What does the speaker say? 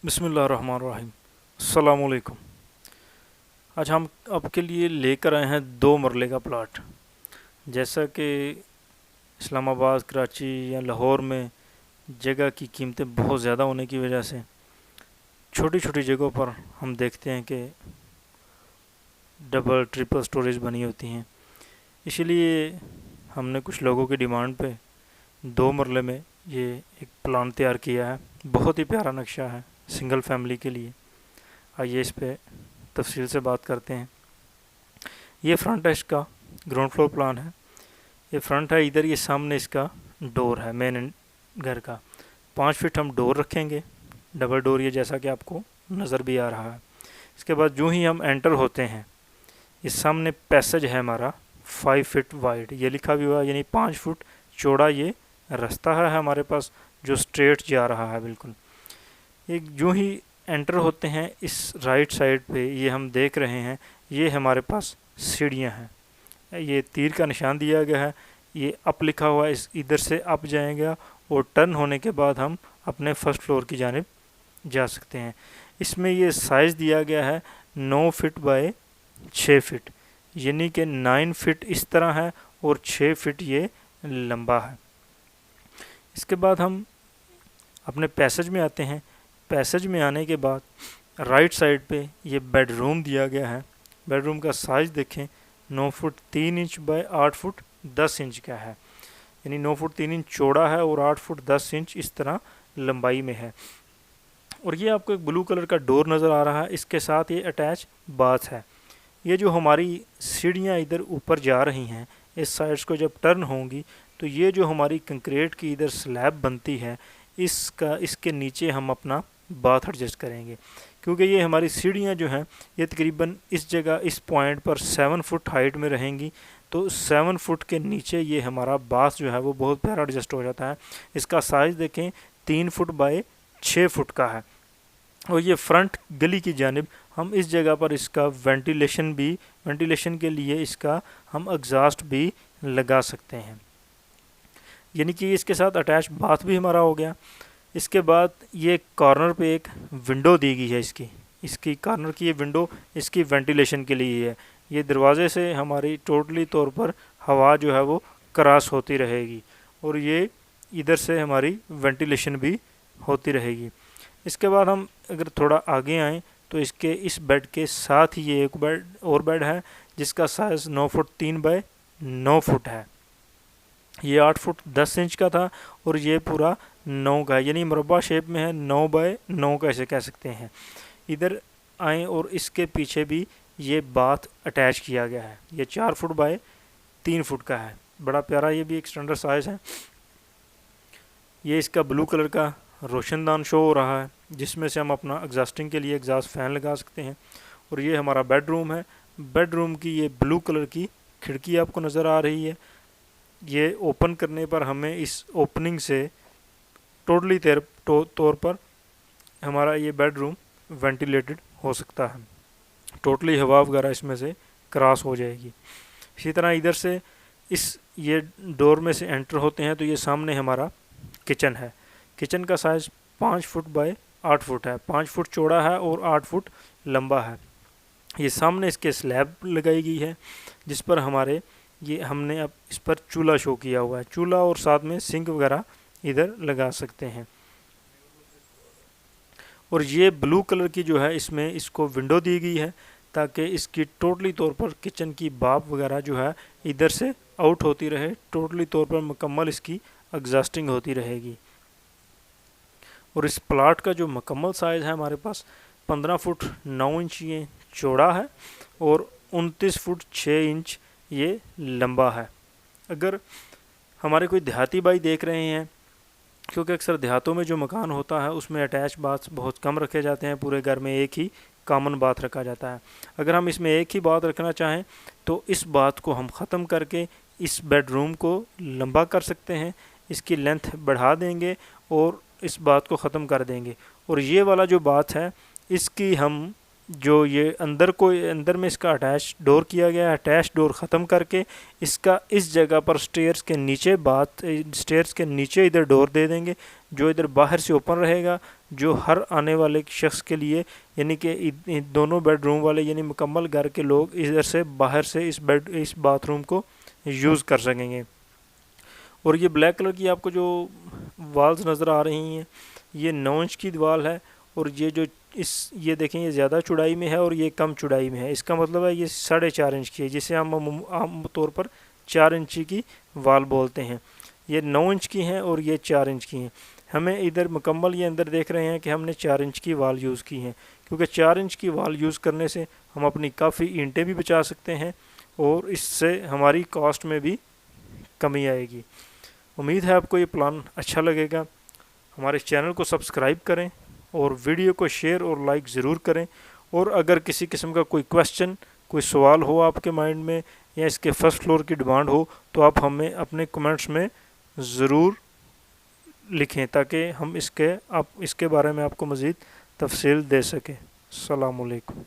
بسم اللہ الرحمن الرحیم۔ السلام علیکم۔ آج ہم آپ کے لیے لے کر آئے ہیں 2 مرلے کا پلاٹ۔ جیسا کہ اسلام آباد، کراچی یا لاہور میں جگہ کی قیمتیں بہت زیادہ ہونے کی وجہ سے چھوٹی چھوٹی جگہوں پر ہم دیکھتے ہیں کہ ڈبل ٹرپل سٹوریز بنی ہوتی ہیں۔ اسی لیے ہم نے کچھ لوگوں کی ڈیمانڈ پہ 2 مرلے میں یہ ایک پلان تیار کیا ہے۔ بہت ہی پیارا نقشہ ہے سنگل فیملی کے لیے۔ آئیے اس پہ تفصیل سے بات کرتے ہیں۔ یہ فرنٹ ہے، اس کا گراؤنڈ فلور پلان ہے۔ یہ فرنٹ ہے، ادھر یہ سامنے اس کا ڈور ہے مین گھر کا۔ 5 فٹ ہم ڈور رکھیں گے، ڈبل ڈور، یہ جیسا کہ آپ کو نظر بھی آ رہا ہے۔ اس کے بعد جو ہی ہم انٹر ہوتے ہیں، یہ سامنے پیسج ہے ہمارا 5 فٹ وائڈ، یہ لکھا بھی ہوا ہے، یعنی 5 فٹ چوڑا یہ رستہ ہے ہمارے پاس جو اسٹریٹ جا رہا ہے بالکل۔ ایک جو ہی انٹر ہوتے ہیں اس رائٹ سائڈ پہ یہ ہم دیکھ رہے ہیں، یہ ہمارے پاس سیڑھیاں ہیں۔ یہ تیر کا نشان دیا گیا ہے، یہ اپ لکھا ہوا ہے، اس ادھر سے اپ جائیں گا اور ٹرن ہونے کے بعد ہم اپنے فرسٹ فلور کی جانب جا سکتے ہیں۔ اس میں یہ سائز دیا گیا ہے 9 فٹ بائی 6 فٹ، یعنی کہ 9 فٹ اس طرح ہے اور 6 فٹ یہ لمبا ہے۔ اس کے بعد ہم اپنے پیسج میں آتے ہیں۔ پیسج میں آنے کے بعد رائٹ سائڈ پہ یہ بیڈ روم دیا گیا ہے۔ بیڈ روم کا سائز دیکھیں، 9 feet 3 inch by 8 feet 10 inch کا ہے، یعنی 9 فٹ 3 انچ چوڑا ہے اور 8 فٹ 10 انچ اس طرح لمبائی میں ہے۔ اور یہ آپ کو ایک بلو کلر کا ڈور نظر آ رہا ہے، اس کے ساتھ یہ اٹیچ باتھ ہے۔ یہ جو ہماری سیڑھیاں ادھر اوپر جا رہی ہیں، اس سائڈس کو جب ٹرن ہوں گی تو یہ جو ہماری کنکریٹ کی ادھر سلیب بنتی ہے، اس کے نیچے ہم اپنا باتھ ایڈجسٹ کریں گے، کیونکہ یہ ہماری سیڑھیاں جو ہیں یہ تقریباً اس جگہ اس پوائنٹ پر 7 فٹ ہائٹ میں رہیں گی، تو 7 فٹ کے نیچے یہ ہمارا باتھ جو ہے وہ بہت پیارا ایڈجسٹ ہو جاتا ہے۔ اس کا سائز دیکھیں 3 فٹ بائی 6 فٹ کا ہے۔ اور یہ فرنٹ گلی کی جانب ہم اس جگہ پر اس کا وینٹیلیشن کے لیے اس کا ہم ایگزاسٹ بھی لگا سکتے ہیں، یعنی کہ اس کے ساتھ اٹیچ باتھ بھی ہمارا ہو گیا۔ اس کے بعد یہ کارنر پہ ایک ونڈو دی گئی ہے، اس کی کارنر کی یہ ونڈو اس کی وینٹیلیشن کے لیے ہے۔ یہ دروازے سے ہماری ٹوٹلی طور پر ہوا جو ہے وہ کراس ہوتی رہے گی اور یہ ادھر سے ہماری وینٹیلیشن بھی ہوتی رہے گی۔ اس کے بعد ہم اگر تھوڑا آگے آئیں تو اس بیڈ کے ساتھ ہی یہ ایک بیڈ ہے جس کا سائز 9 فٹ 3 بائی 9 فٹ ہے۔ یہ 8 فٹ 10 انچ کا تھا اور یہ پورا 9 کا ہے، یعنی مربع شیپ میں ہے، 9 بائی 9 کا اسے کہہ سکتے ہیں۔ ادھر آئیں اور اس کے پیچھے بھی یہ باتھ اٹیچ کیا گیا ہے، یہ 4 فٹ بائی 3 فٹ کا ہے، بڑا پیارا یہ بھی ایک اسٹینڈرڈ سائز ہے۔ یہ اس کا بلو کلر کا روشن دان شو ہو رہا ہے جس میں سے ہم اپنا ایگزاسٹنگ کے لیے ایگزاسٹ فین لگا سکتے ہیں۔ اور یہ ہمارا بیڈ روم ہے۔ بیڈ روم کی یہ بلو کلر کی کھڑکی آپ کو نظر آ رہی ہے، یہ اوپن کرنے پر ہمیں اس اوپننگ سے ٹوٹلی طور پر ہمارا یہ بیڈ روم وینٹیلیٹڈ ہو سکتا ہے، ٹوٹلی ہوا وغیرہ اس میں سے کراس ہو جائے گی۔ اسی طرح ادھر سے یہ ڈور میں سے انٹر ہوتے ہیں تو یہ سامنے ہمارا کچن ہے۔ کچن کا سائز 5 فٹ بائی 8 فٹ ہے، 5 فٹ چوڑا ہے اور 8 فٹ لمبا ہے۔ یہ سامنے اس کے سلیب لگائی گئی ہے جس پر ہم نے اب اس پر چولہا شو کیا ہوا ہے، چولہا اور ساتھ میں سنک وغیرہ ادھر لگا سکتے ہیں۔ اور یہ بلو کلر کی جو ہے اس کو ونڈو دی گئی ہے تاکہ اس کی ٹوٹلی طور پر کچن کی بھاپ وغیرہ جو ہے ادھر سے آؤٹ ہوتی رہے، ٹوٹلی طور پر مکمل اس کی ایگزاسٹنگ ہوتی رہے گی۔ اور اس پلاٹ کا جو مکمل سائز ہے ہمارے پاس 15 فٹ 9 انچ یہ چوڑا ہے اور 29 فٹ 6 انچ یہ لمبا ہے۔ اگر ہمارے کوئی دیہاتی بھائی دیکھ رہے ہیں، کیونکہ اکثر دیہاتوں میں جو مکان ہوتا ہے اس میں اٹیچ باتھ بہت کم رکھے جاتے ہیں، پورے گھر میں ایک ہی کامن باتھ رکھا جاتا ہے۔ اگر ہم اس میں ایک ہی باتھ رکھنا چاہیں تو اس باتھ کو ہم ختم کر کے اس بیڈ روم کو لمبا کر سکتے ہیں، اس کی لینتھ بڑھا دیں گے اور اس بات کو ختم کر دیں گے۔ اور یہ والا جو بات ہے اس کی ہم جو یہ اندر میں اس کا اٹیچ ڈور کیا گیا ہے، اٹیچ ڈور ختم کر کے اس کا اس جگہ پر سٹیئرز کے نیچے ادھر ڈور دے دیں گے، جو ادھر باہر سے اوپن رہے گا، جو ہر آنے والے شخص کے لیے، یعنی کہ دونوں بیڈ روم والے یعنی مکمل گھر کے لوگ ادھر سے باہر سے اس باتھ روم کو یوز کر سکیں گے۔ اور یہ بلیک کلر کی آپ کو جو والز نظر آ رہی ہیں، یہ 9 انچ کی دیوال ہے، اور یہ دیکھیں یہ زیادہ چوڑائی میں ہے اور یہ کم چوڑائی میں ہے، اس کا مطلب ہے یہ 4.5 انچ کی ہے، جسے ہم عام طور پر 4 انچی کی وال بولتے ہیں۔ یہ 9 انچ کی ہیں اور یہ 4 انچ کی ہیں۔ ہمیں ادھر مکمل یہ اندر دیکھ رہے ہیں کہ ہم نے 4 انچ کی وال یوز کی ہیں، کیونکہ 4 انچ کی وال یوز کرنے سے ہم اپنی کافی اینٹیں بھی بچا سکتے ہیں اور اس سے ہماری کاسٹ میں بھی کمی آئے گی۔ امید ہے آپ کو یہ پلان اچھا لگے گا۔ ہمارے چینل کو سبسکرائب کریں اور ویڈیو کو شیئر اور لائک ضرور کریں، اور اگر کسی قسم کا کوئی کویسچن، کوئی سوال ہو آپ کے مائنڈ میں، یا اس کے فرسٹ فلور کی ڈیمانڈ ہو، تو آپ ہمیں اپنے کمنٹس میں ضرور لکھیں تاکہ ہم اس کے بارے میں آپ کو مزید تفصیل دے سکیں۔ السلام علیکم۔